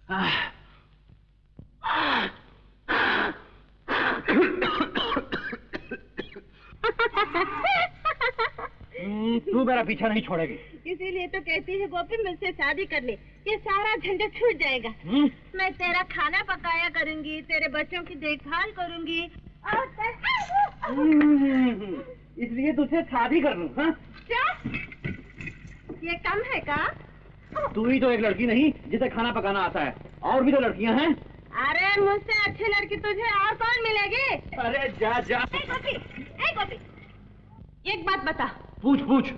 तू मेरा पीछा नहीं छोड़ेगी। इसीलिए तो कहती है गोपी मुझसे शादी कर ले, ये सारा झंझट छूट जाएगा। मैं तेरा खाना पकाया करूंगी, तेरे बच्चों की देखभाल करूंगी और इसलिए तुझसे शादी कर लूं। हाँ? क्या ये कम है का? तू ही तो एक लड़की नहीं जिसे खाना पकाना आता है, और भी तो लड़कियां हैं। अरे मुझसे अच्छी लड़की तुझे और कौन मिलेगी? अरे जा जा। गोपी, एक बात बता। पूछ पूछ।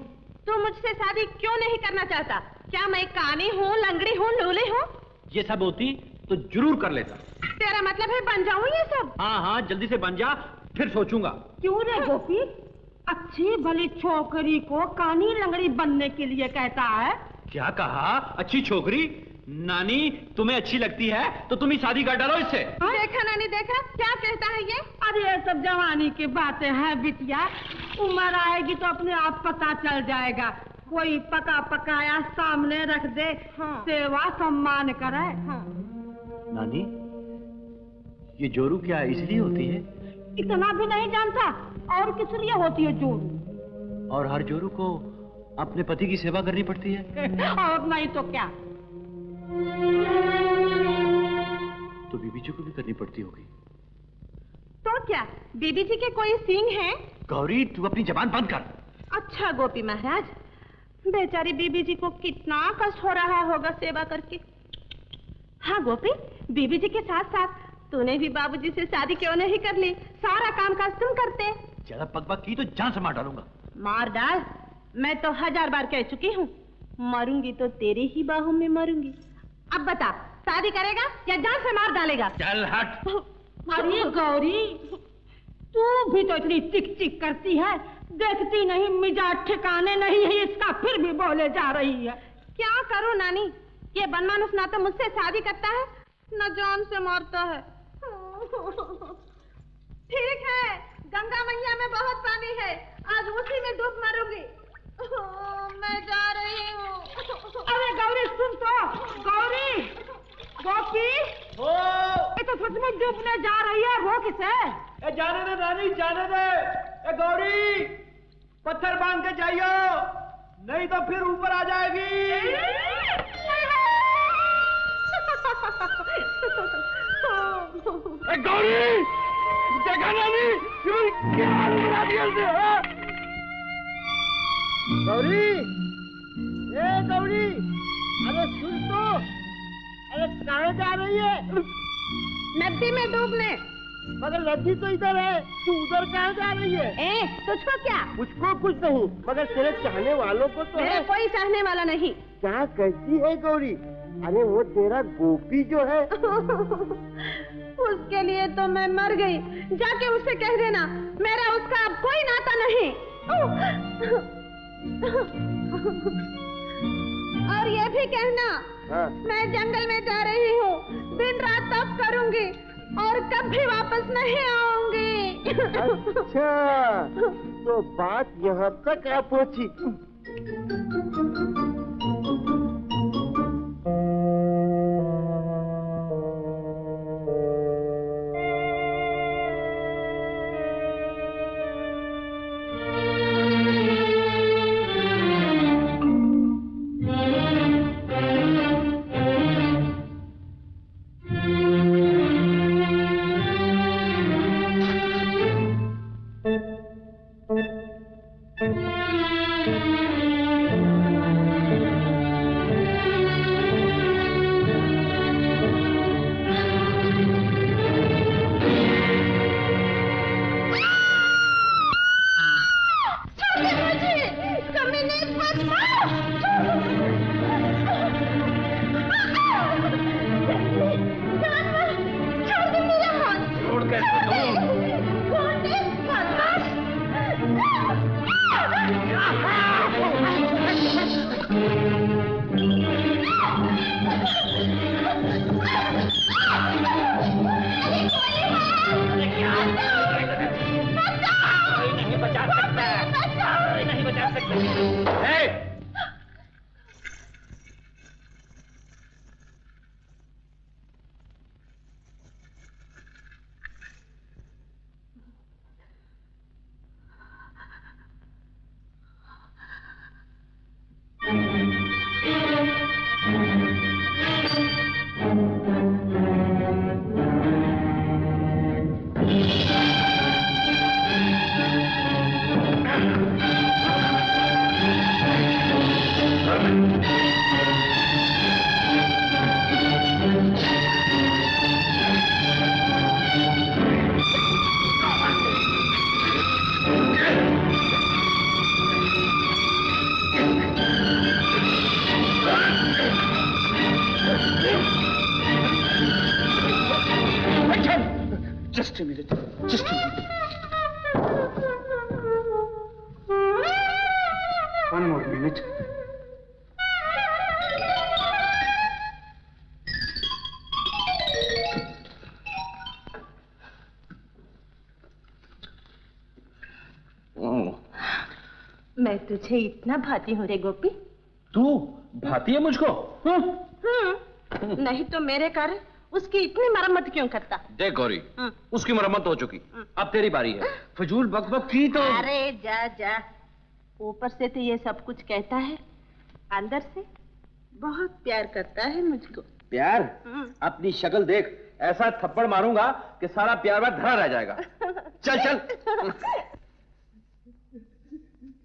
तू मुझसे शादी क्यों नहीं करना चाहता? क्या मैं कानी हूँ, लंगड़ी हूँ, लूली हूँ? ये सब होती तो जरूर कर लेता। तेरा मतलब है बन जाऊँ ये सब? हाँ हाँ, जल्दी से बन जा, फिर सोचूंगा। क्यों रे गोपी? अच्छी भली छोकरी को कानी लंगड़ी बनने के लिए कहता है? क्या कहा? अच्छी छोकरी? नानी तुम्हें अच्छी लगती है तो तुम ही शादी कर डालो इससे। देखा नानी, देखा क्या कहता है ये? अरे ये सब जवानी की बातें हैं बिटिया, उम्र आएगी तो अपने आप पता चल जाएगा। कोई पका पकाया सामने रख दे, सेवा सम्मान करे। नानी ये जोरू क्या इसलिए होती है? इतना भी नहीं जानता, और किस लिए होती है जोरू? और हर जोरू को अपने पति की सेवा करनी पड़ती है। और नहीं तो क्या? तो बीबी जी को भी करनी पड़ती होगी। तो क्या बीबी जी के कोई सींग हैं? गौरी तू अपनी जबान बंद कर। अच्छा गोपी महाराज, बेचारी बीबी जी को कितना कष्ट हो रहा होगा सेवा करके। हाँ गोपी, बीबी जी के साथ साथ तूने भी बाबूजी से शादी क्यों नहीं कर ली? सारा काम काज तुम करते। ज्यादा पकबक की तो जान से मार डालूंगा। मार डाल, मैं तो 1000 बार कह चुकी हूँ, मरूंगी तो तेरी ही बाहों में मरूंगी। अब बता, शादी करेगा या जान से मार डालेगा? चल हट। अरे गौरी, तू भी तो इतनी चिक चिक करती है, देखती नहीं मिजाज ठिकाने नहीं है इसका, फिर भी बोले जा रही है। क्या करूं नानी, ये बनमानुस ना तो मुझसे शादी करता है न जान से मारता है। ठीक है, गंगा मैया में बहुत पानी है, आज उसी में डूब मरूंगी। मैं जा रही हूँ। अरे गौरी सुन तो, गौरी, गोपी, ये तो सचमुच डूबने जा रही है, रो किसे? जाने दे रानी, जाने दे। गौरी पत्थर बांध के जाइयो, नहीं तो फिर ऊपर आ जाएगी। गौरी देखा नानी, क्या बना दिया उसे। गौरी, ए गौरी, अरे सुन तो, अरे कहाँ जा रही है? नदी में डूबने। मगर नदी तो इधर है, तू उधर कहाँ जा रही है? ए, तुझको क्या? मुझको कुछ नहीं, मगर तेरे चाहने वालों को तो मेरा है। कोई चाहने वाला नहीं। क्या कहती है गौरी? अरे वो तेरा गोपी जो है। उसके लिए तो मैं मर गई, जाके उसे कह देना मेरा उसका अब कोई नाता नहीं। और ये भी कहना, मैं जंगल में जा रही हूँ, दिन रात तप करूंगी और कभी वापस नहीं आऊंगी। अच्छा, तो बात यहाँ तक आ पहुँची। Just a minute. Just a minute. One more minute. मैं तुझे इतना भाती हूँ रे गोपी? तू भाती है मुझको? नहीं तो मेरे कारण उसकी इतनी मरम्मत क्यों करता? देख गौरी, उसकी मरम्मत हो चुकी, अब तेरी बारी है। फजूल बकबक की तो। अरे जा जा, ऊपर से तो ये सब कुछ कहता है, अंदर से बहुत प्यार करता है मुझको। प्यार? अपनी शक्ल देख, ऐसा थप्पड़ मारूंगा कि सारा प्यार बार धरा रह जाएगा। चल चल।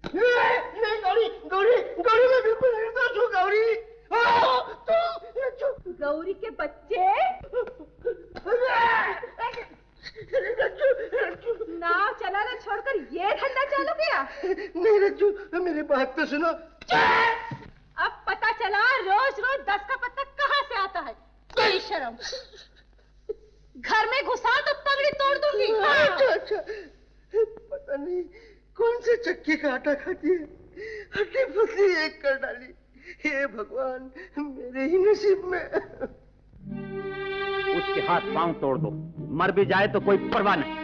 नहीं गौरी, गौरी, गौरी मैं बिल्कुल नहीं साथ हूँ गौरी। गौरी के बच्चे नाव चलाना छोड़कर ये धंधा चालू किया? नहीं रज्जू, मेरी बात तो सुनो। अब पता चला रोज रोज 10 का पत्ता कहाँ से आता है। कोई शर्म, घर में घुसा तो तगड़ी तोड़ दूंगी। अच्छा, पता नहीं कौन से चक्की का आटा खाती है, हड्डी पसली एक कर डाली। हे भगवान, मेरे ही नसीब में। उसके हाथ पांव तोड़ दो, मर भी जाए तो कोई परवाह नहीं,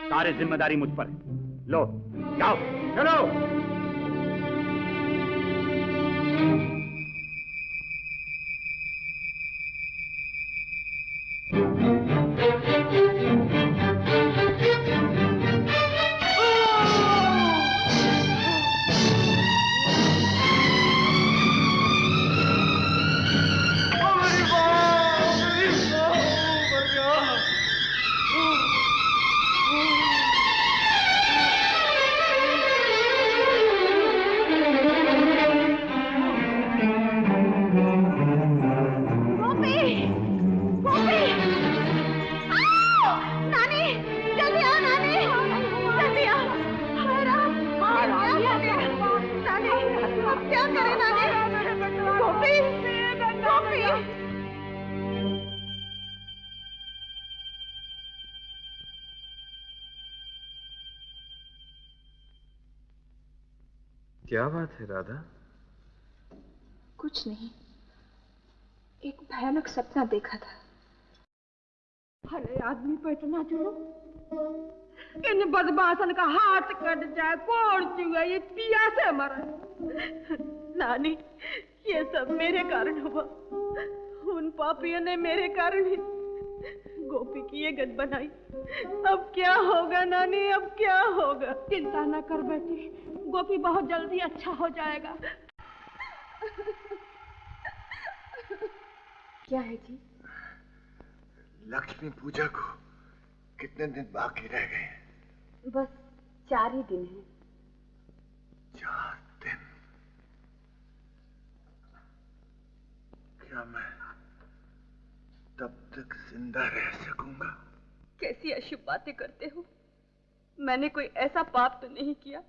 सारी जिम्मेदारी मुझ पर है। लो जाओ, चलो। क्या बात है राधा? कुछ नहीं, एक भयानक सपना देखा था। अरे आदमी पे इतना जुलूम, इन बदमाशन का हाथ कट जाए, कोड़ चुआ, ये पियासे मरे। नानी, ये सब मेरे कारण हुआ। उन पापियों ने मेरे कारण ही गोपी की ये गत बनाई। अब क्या होगा नानी, अब क्या होगा? चिंता न कर बेटी, गोपी बहुत जल्दी अच्छा हो जाएगा। क्या है जी? लक्ष्मी पूजा को कितने दिन बाकी रह गए? बस 4 ही दिन हैं। 4 दिन? क्या मैं तब तक जिंदा रह सकूंगा? कैसी अशुभ बातें करते हो? मैंने कोई ऐसा पाप तो नहीं किया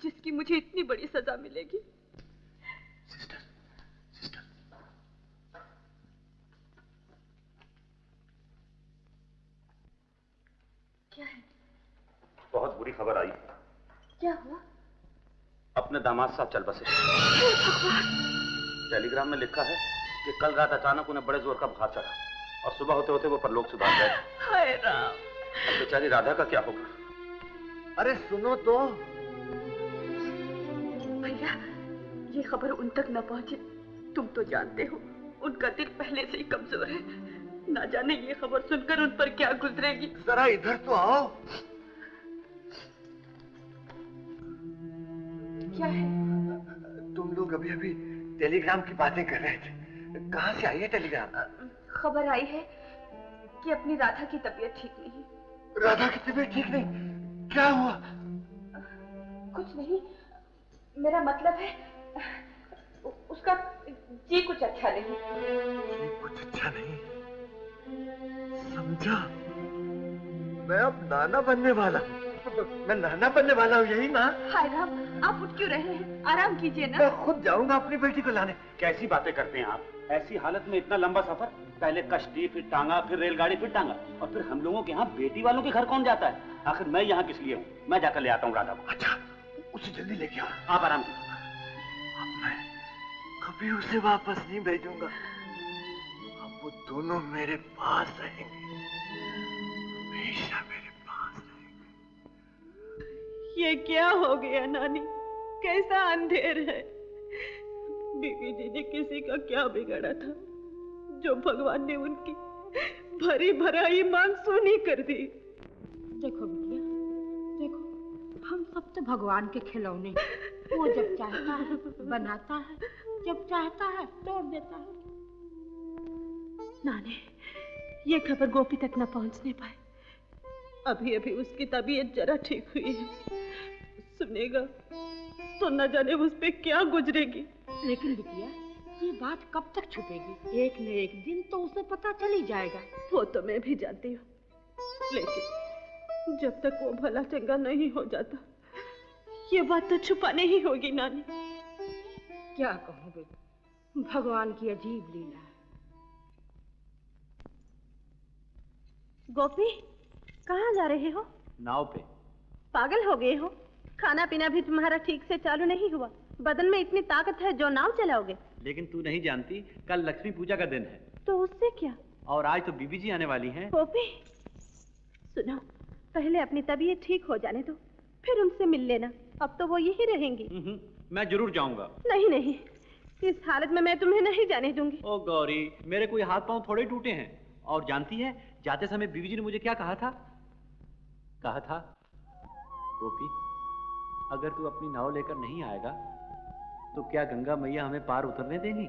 जिसकी मुझे इतनी बड़ी सजा मिलेगी। सिस्टर, सिस्टर, क्या है? बहुत बुरी खबर आई। क्या हुआ? अपने दामाद साहब चल बसे। टेलीग्राम में लिखा है कि कल रात अचानक उन्हें बड़े जोर का बुखार चढ़ा और सुबह होते होते वो परलोक से भाग गए। हाय राम। अब बेचारी राधा का क्या होगा? अरे सुनो तो। भैया, ये खबर उन तक न पहुंचे। तुम तो जानते हो उनका दिल पहले से ही कमजोर है। ना जाने ये खबर सुनकर उन पर क्या गुजरेगी। जरा इधर तो आओ। क्या है? तुम लोग अभी अभी टेलीग्राम की बातें कर रहे थे। कहाँ से आई है टेलीग्राम? खबर आई है कि अपनी राधा की तबीयत ठीक नहीं। राधा की तबीयत ठीक नहीं? क्या हुआ? कुछ नहीं, मेरा मतलब है उसका जी कुछ अच्छा नहीं। जी कुछ अच्छा नहीं? समझा। मैं अब नाना बनने वाला हूँ। मैं नाना बनने वाला हूँ, यही ना? हाय राम, आप उठ क्यों रहे हैं? आराम कीजिए ना। मैं खुद जाऊंगा अपनी बेटी को लाने। कैसी बातें करते हैं आप? ऐसी हालत में इतना लंबा सफर, पहले कश्ती, फिर टांगा, फिर रेलगाड़ी, फिर टांगा, और फिर हम लोगों के यहाँ बेटी वालों के घर कौन जाता है? आखिर मैं यहाँ किस लिए हूँ? मैं जाकर ले आता हूँ राधा को। अच्छा, उसे जल्दी लेके आ। आप आराम कीजिए। अब मैं कभी उसे वापस नहीं भेजूंगा। अब वो दोनों मेरे पास रहेंगे, हमेशा मेरे पास रहेंगे। ये क्या हो गया नानी? कैसा अंधेर है? बीबी जी ने किसी का क्या बिगाड़ा था जो भगवान ने उनकी भरी भराई मानसूनी कर दी? देखो बिटिया, देखो, हम सब तो भगवान के खिलौने। वो जब चाहता है बनाता है, जब चाहता है तोड़ देता है। नानी, ये खबर गोपी तक न पहुंचने पाए। अभी अभी उसकी तबीयत जरा ठीक हुई है। सुनेगा तो न जाने उस पे क्या गुजरेगी। लेकिन बिटिया, ये बात कब तक छुपेगी? एक न एक दिन तो उसे पता चल ही जाएगा। वो तो मैं भी जानती हूँ, लेकिन जब तक वो भला चंगा नहीं हो जाता, ये बात तो छुपाने ही होगी नानी। क्या कहूँ बेटी, भगवान की अजीब लीला है। गोपी, कहाँ जा रहे हो? नाव पे। पागल हो गए हो? खाना पीना भी तुम्हारा ठीक से चालू नहीं हुआ। बदन में इतनी ताकत है जो नाव चलाओगे। लेकिन तू नहीं जानती, कल लक्ष्मी पूजा का दिन है। तो उससे क्या? और आज तो बीबी जी आने वाली हैं। गोपी, सुनो, पहले अपनी तबीयत ठीक हो जाने दो, फिर उनसे मिल लेना। अब तो वो यही रहेंगी। मैं जरूर जाऊंगा। नहीं नहीं, इस हालत में मैं तुम्हें नहीं जाने दूंगी। ओ गौरी, मेरे कोई हाथ पांव थोड़े टूटे हैं। और जानती है, जाते समय बीबी जी ने मुझे क्या कहा था? कहा था, गोपी, अगर तू अपनी नाव लेकर नहीं आएगा तो क्या गंगा मैया हमें पार उतरने देंगी?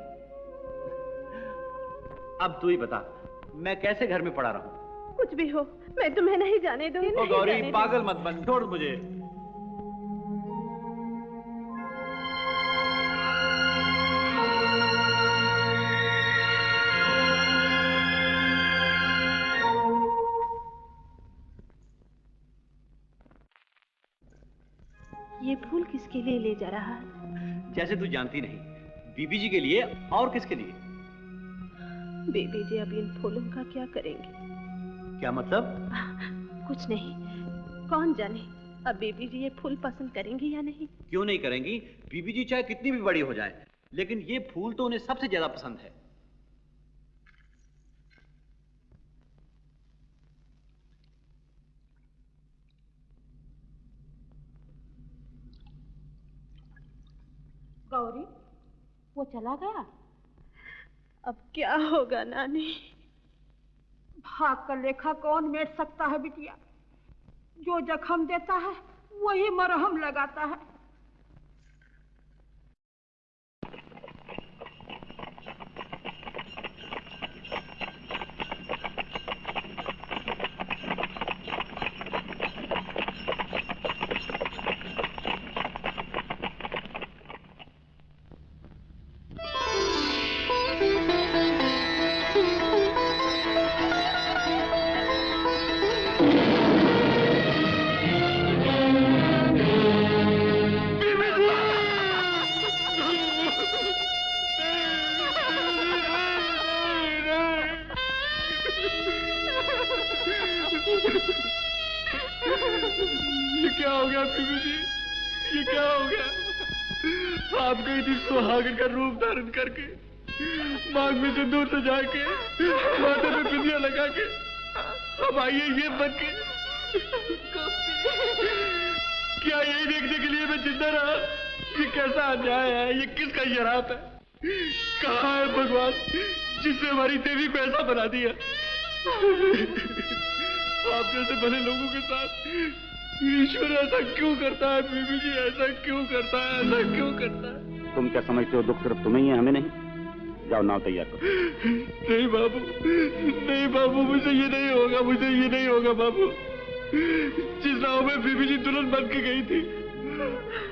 अब तू ही बता, मैं कैसे घर में पड़ा रहूं? कुछ भी हो, मैं तुम्हें नहीं जाने दूंगी। ओ गौरी, पागल मत बन, छोड़ मुझे। ये फूल किसके लिए ले जा रहा है? जैसे तू जानती नहीं, बीबी जी के लिए। और किसके लिए? बीबी जी अब इन फूलों का क्या करेंगे? क्या मतलब? कुछ नहीं, कौन जाने अब बीबी जी ये फूल पसंद करेंगी या नहीं। क्यों नहीं करेंगी? बीबी जी चाहे कितनी भी बड़ी हो जाए, लेकिन ये फूल तो उन्हें सबसे ज्यादा पसंद है। गौरी, वो चला गया? अब क्या होगा नानी? भाग का लेखा कौन मेट सकता है बिटिया? जो जख्म देता है वही मरहम लगाता है। ये क्या हो गया बीबी जी? ये क्या हो गया? आप गई थी सुहागन का रूप धारण करके, मांग में सिंदूर सजा के, माथे पे बिंदिया लगा के, अब आइए ये बन के। क्या यही देखने के लिए मैं जिंदा रहा? ये कैसा अन्याय है? ये किसका शराब है? कहाँ है भगवान जिसने हमारी देवी को ऐसा बना दिया? आप जैसे भले लोगों के साथ ईश्वर ऐसा क्यों करता है? बीबी जी ऐसा क्यों करता है? ऐसा क्यों करता है? तुम क्या समझते हो, दुख सिर्फ तुम्हें ही है, हमें नहीं? जाओ नाव तैयार करो। नहीं बाबू, नहीं बाबू, मुझे ये नहीं होगा, मुझे ये नहीं होगा बाबू। जिस नाव में बीबी जी दुल्हन बन के गई थी,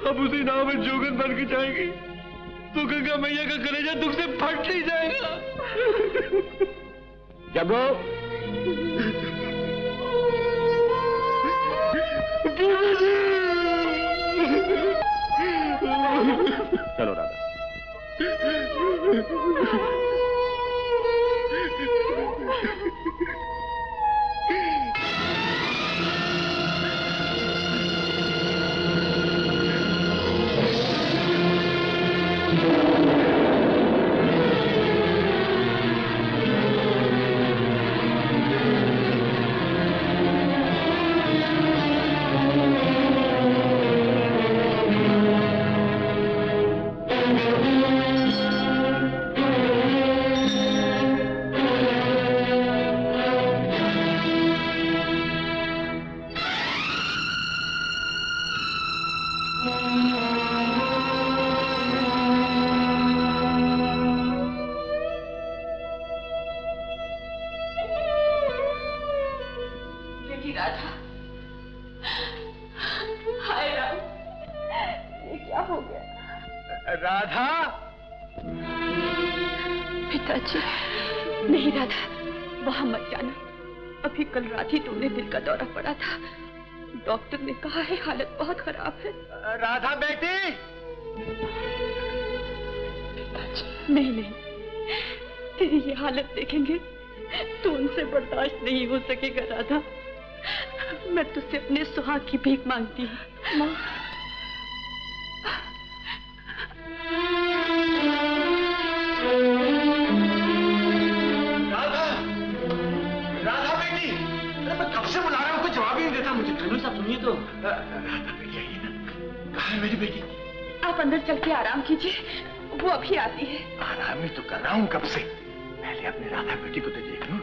अब उसी नाव में जोगन बन के जाएगी तो गंगा मैया का कलेजा दुख से फट नहीं जाएगा। जगो, चलो राधा। पिताजी, नहीं राधा, वहां मत जाना। अभी कल रात ही तुमने दिल का दौरा पड़ा था। डॉक्टर ने कहा है हालत बहुत खराब है। राधा बेटी। पिताजी, नहीं, तेरी ये हालत देखेंगे तो उनसे बर्दाश्त नहीं हो सकेगा राधा। मैं तुझसे अपने सुहाग की भीख मांगती हूँ। माँ, बुला रहा हूँ, कोई जवाब ही नहीं देता मुझे। खनू साहब सुनिए तो। यही ना, कहाँ है मेरी बेटी? आप अंदर चल के आराम कीजिए, वो अभी आती है। आराम ही तो कर रहा हूँ कब से। पहले अपनी राधा बेटी को तो देख लूं।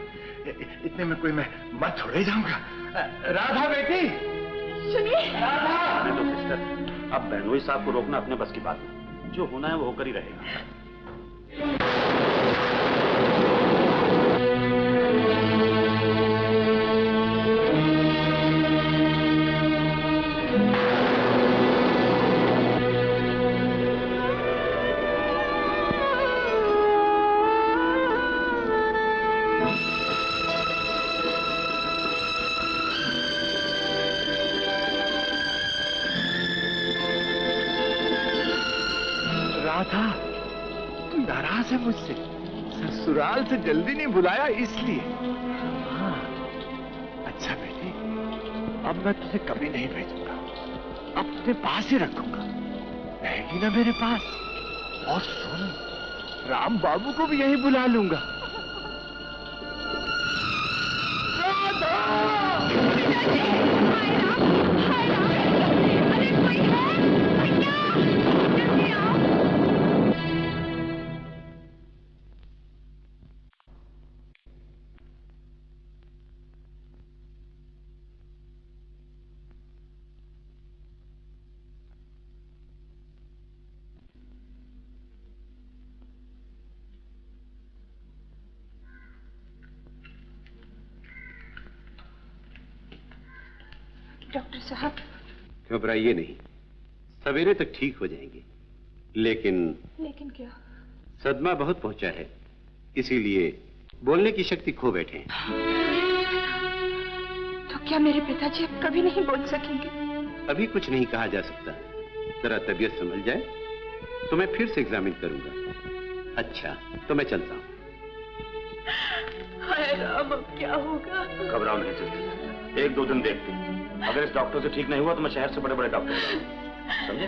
इतने में कोई मैं मर थोड़े जाऊंगा। राधा बेटी, सुनिए। राधा। तो सिस्टर, अब बहनोई साहब को रोकना अपने बस की बात नहीं। जो होना है वो होकर ही रहेगा। राधा, तू नाराज है मुझसे? ससुराल से जल्दी नहीं बुलाया इसलिए। हाँ, अच्छा बेटी, अब मैं तुझे कभी नहीं भेजूंगा, अपने पास ही रखूंगा। रहेगी ना मेरे पास? और सुन, राम बाबू को भी यही बुला लूंगा। राधा! अरे कोई है? भैया, जल्दी आओ। डॉक्टर साहब, घबराइए नहीं, सवेरे तक ठीक हो जाएंगे। लेकिन क्या? सदमा बहुत पहुंचा है, इसीलिए बोलने की शक्ति खो बैठे हैं। तो क्या मेरे पिताजी अब कभी नहीं बोल सकेंगे? अभी कुछ नहीं कहा जा सकता। जरा तबीयत संभल जाए तो मैं फिर से एग्जामिन करूंगा। अच्छा, तो मैं चलता हूँ। हाय राम, अब क्या होगा? घबराओ नहीं सिस्टर, 1-2 दिन देखते हैं। अगर इस डॉक्टर से ठीक नहीं हुआ तो मैं शहर से बड़े-बड़े डॉक्टर समझे?